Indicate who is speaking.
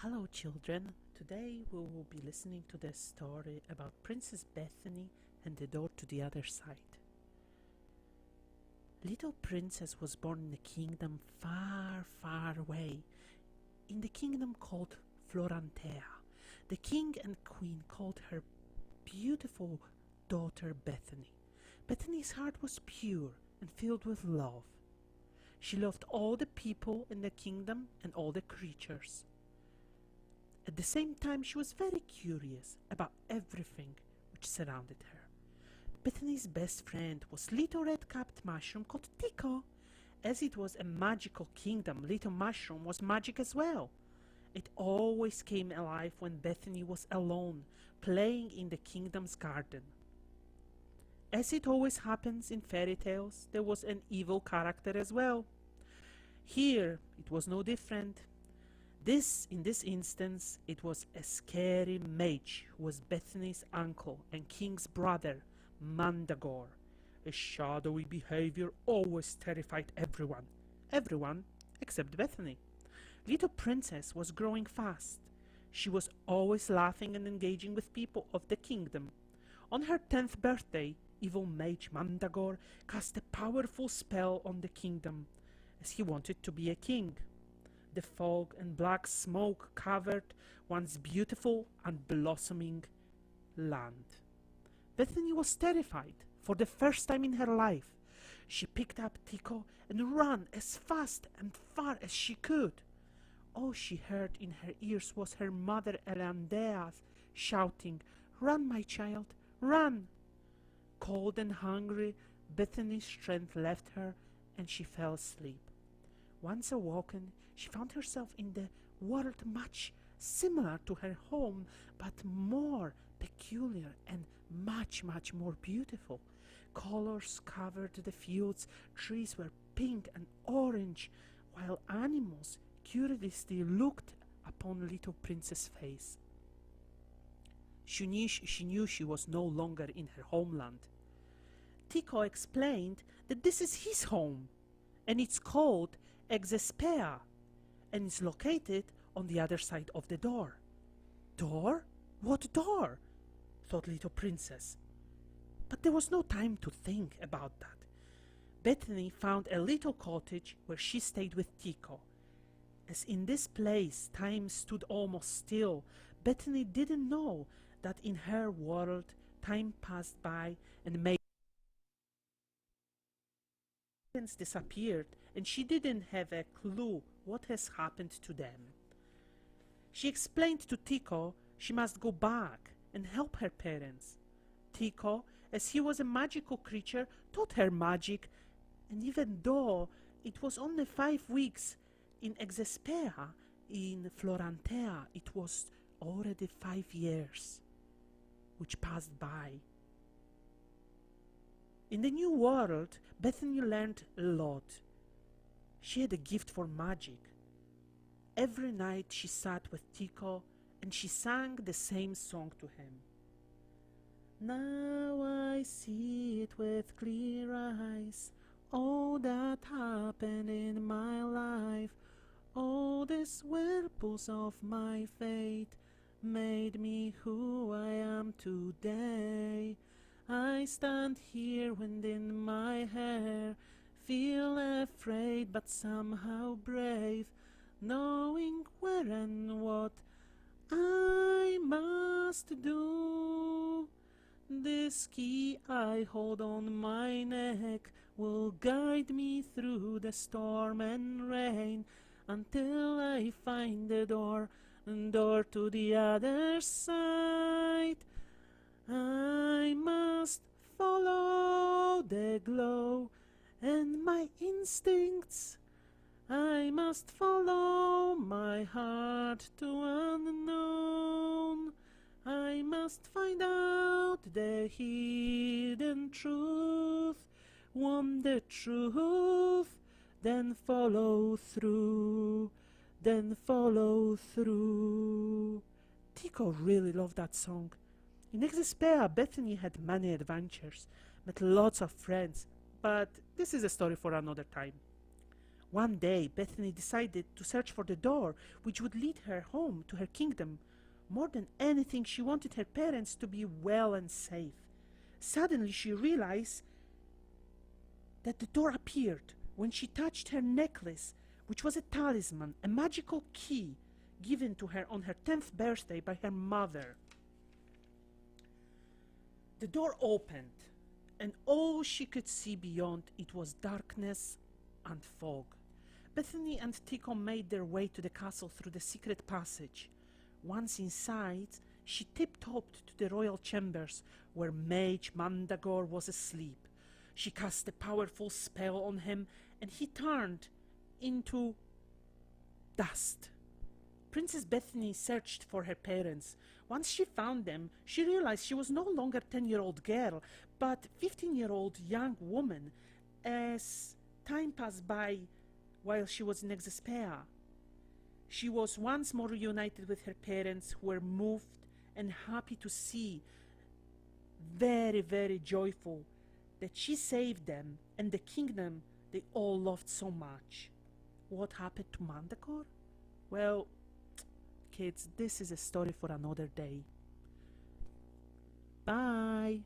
Speaker 1: Hello, children. Today we will be listening to the story about Princess Bethany and the door to the other side. Little Princess was born in a kingdom far, far away, in the kingdom called Florantea. The king and queen called her beautiful daughter Bethany. Bethany's heart was pure and filled with love. She loved all the people in the kingdom and all the creatures. At the same time, she was very curious about everything which surrounded her. Bethany's best friend was little red-capped mushroom called Tico. As it was a magical kingdom, little mushroom was magic as well. It always came alive when Bethany was alone, playing in the kingdom's garden. As it always happens in fairy tales, there was an evil character as well. Here, it was no different. In this instance, it was a scary mage who was Bethany's uncle and king's brother, Mandagor. His shadowy behavior always terrified everyone except Bethany. Little Princess was growing fast. She was always laughing and engaging with people of the kingdom. On her 10th birthday, evil mage Mandagor cast a powerful spell on the kingdom, as he wanted to be a king. The fog and black smoke covered once beautiful and blossoming land. Bethany was terrified for the first time in her life. She picked up Tico and ran as fast and far as she could. All she heard in her ears was her mother Elandea shouting, "Run, my child, run!" Cold and hungry, Bethany's strength left her and she fell asleep. Once awoken, she found herself in the world much similar to her home, but more peculiar and much more beautiful. Colors covered the fields, trees were pink and orange, while animals curiously looked upon little Princess' face. She knew she was no longer in her homeland. Tico explained that this is his home, and it's called Exespea, and is located on the other side of the door. Door? What door? Thought little Princess. But there was no time to think about that. Bethany found a little cottage where she stayed with Tico. As in this place time stood almost still, Bethany didn't know that in her world time passed by and made disappeared, and she didn't have a clue what has happened to them. She explained to Tico she must go back and help her parents. Tico, as he was a magical creature, taught her magic, and even though it was only 5 weeks in Exespea, in Florantea, it was already 5 years which passed by. In the new world, Bethany learned a lot. She had a gift for magic. Every night she sat with Tico and she sang the same song to him. Now I see it with clear eyes, all that happened in my life, all these whirlpools of my fate made me who I am today. I stand here, wind in my hair, feel afraid but somehow brave, knowing where and what I must do. This key I hold on my neck will guide me through the storm and rain until I find the door to the other side. I must follow the glow and my instincts. I must follow my heart to unknown. I must find out the hidden truth, want the truth, then follow through, Tico really loved that song. In Exespea, Bethany had many adventures, met lots of friends, but this is a story for another time. One day, Bethany decided to search for the door which would lead her home to her kingdom. More than anything, she wanted her parents to be well and safe. Suddenly, she realized that the door appeared when she touched her necklace, which was a talisman, a magical key given to her on her 10th birthday by her mother. The door opened, and all she could see beyond it was darkness and fog. Bethany and Tycho made their way to the castle through the secret passage. Once inside, she tiptoed to the royal chambers where Mage Mandagor was asleep. She cast a powerful spell on him, and he turned into dust. Princess Bethany searched for her parents. Once she found them, she realized she was no longer a 10-year-old girl, but 15-year-old young woman. As time passed by while she was in Exaspea, she was once more reunited with her parents, who were moved and happy to see, very, very joyful, that she saved them and the kingdom they all loved so much. What happened to Mandakor? Well, kids, this is a story for another day. Bye!